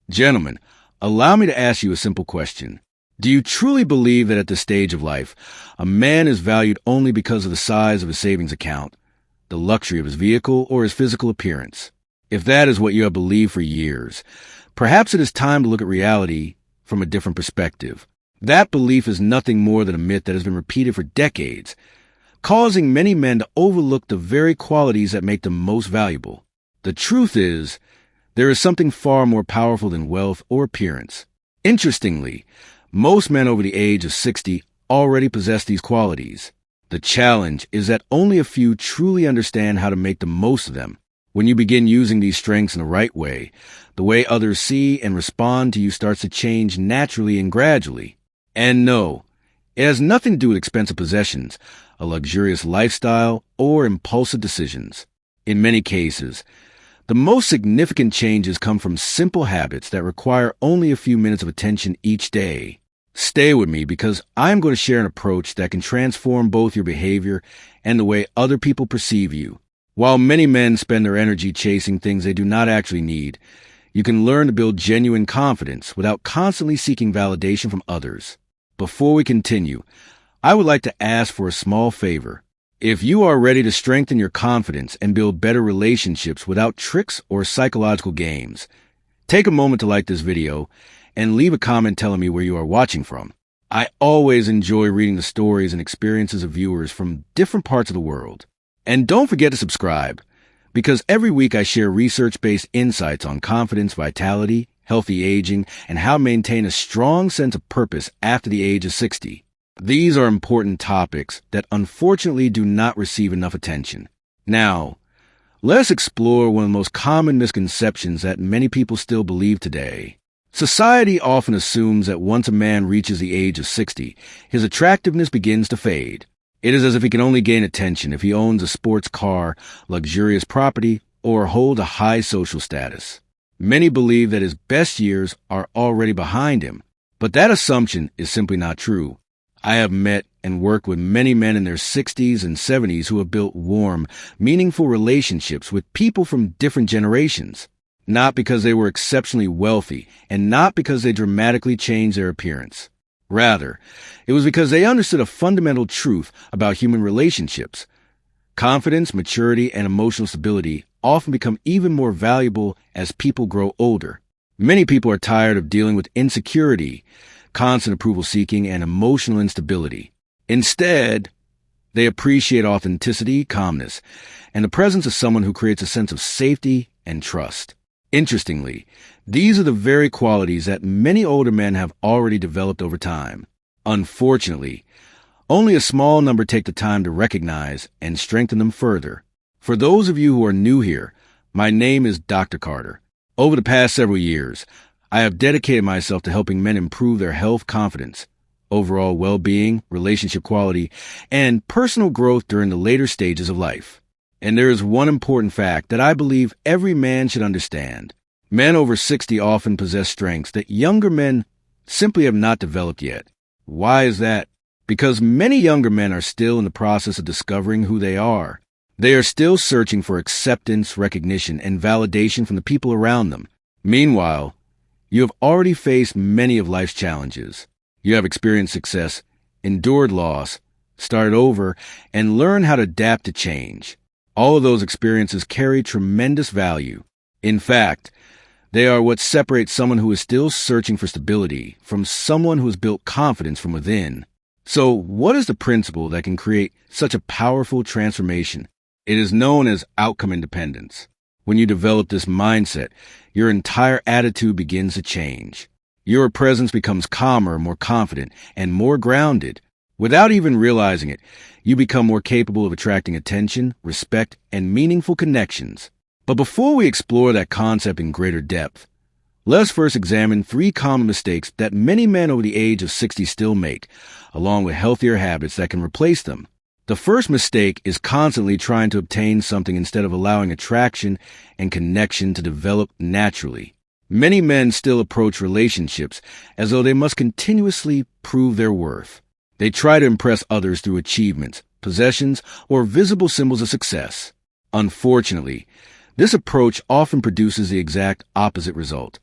Gentlemen, allow me to ask you a simple question. Do you truly believe that at this stage of life, a man is valued only because of the size of his savings account, the luxury of his vehicle, or his physical appearance? If that is what you have believed for years, perhaps it is time to look at reality from a different perspective. That belief is nothing more than a myth that has been repeated for decades, causing many men to overlook the very qualities that make them most valuable. The truth is, there is something far more powerful than wealth or appearance. Interestingly, most men over the age of 60 already possess these qualities. The challenge is that only a few truly understand how to make the most of them. When you begin using these strengths in the right way, the way others see and respond to you starts to change naturally and gradually. And no, it has nothing to do with expensive possessions, a luxurious lifestyle, or impulsive decisions. In many cases, the most significant changes come from simple habits that require only a few minutes of attention each day. Stay with me because I'm going to share an approach that can transform both your behavior and the way other people perceive you. While many men spend their energy chasing things they do not actually need, you can learn to build genuine confidence without constantly seeking validation from others. Before we continue, I would like to ask for a small favor. If you are ready to strengthen your confidence and build better relationships without tricks or psychological games, take a moment to like this video and leave a comment telling me where you are watching from. I always enjoy reading the stories and experiences of viewers from different parts of the world. And don't forget to subscribe, because every week I share research-based insights on confidence, vitality, healthy aging, and how to maintain a strong sense of purpose after the age of 60. These are important topics that unfortunately do not receive enough attention. Now, let's explore one of the most common misconceptions that many people still believe today. Society often assumes that once a man reaches the age of 60, his attractiveness begins to fade. It is as if he can only gain attention if he owns a sports car, luxurious property, or holds a high social status. Many believe that his best years are already behind him, but that assumption is simply not true. I have met and worked with many men in their 60s and 70s who have built warm, meaningful relationships with people from different generations, not because they were exceptionally wealthy and not because they dramatically changed their appearance. Rather, it was because they understood a fundamental truth about human relationships. Confidence, maturity, and emotional stability often become even more valuable as people grow older. Many people are tired of dealing with insecurity, constant approval seeking, and emotional instability. Instead, they appreciate authenticity, calmness, and the presence of someone who creates a sense of safety and trust. Interestingly, these are the very qualities that many older men have already developed over time. Unfortunately, only a small number take the time to recognize and strengthen them further. For those of you who are new here, my name is Dr. Carter. Over the past several years, I have dedicated myself to helping men improve their health, confidence, overall well-being, relationship quality, and personal growth during the later stages of life. And there is one important fact that I believe every man should understand. Men over 60 often possess strengths that younger men simply have not developed yet. Why is that? Because many younger men are still in the process of discovering who they are. They are still searching for acceptance, recognition, and validation from the people around them. Meanwhile, you have already faced many of life's challenges. You have experienced success, endured loss, started over, and learned how to adapt to change. All of those experiences carry tremendous value. In fact, they are what separates someone who is still searching for stability from someone who has built confidence from within. So, what is the principle that can create such a powerful transformation? It is known as outcome independence. When you develop this mindset, your entire attitude begins to change. Your presence becomes calmer, more confident, and more grounded. Without even realizing it, you become more capable of attracting attention, respect, and meaningful connections. But before we explore that concept in greater depth, let's first examine 3 common mistakes that many men over the age of 60 still make, along with healthier habits that can replace them. The first mistake is constantly trying to obtain something instead of allowing attraction and connection to develop naturally. Many men still approach relationships as though they must continuously prove their worth. They try to impress others through achievements, possessions, or visible symbols of success. Unfortunately, this approach often produces the exact opposite result.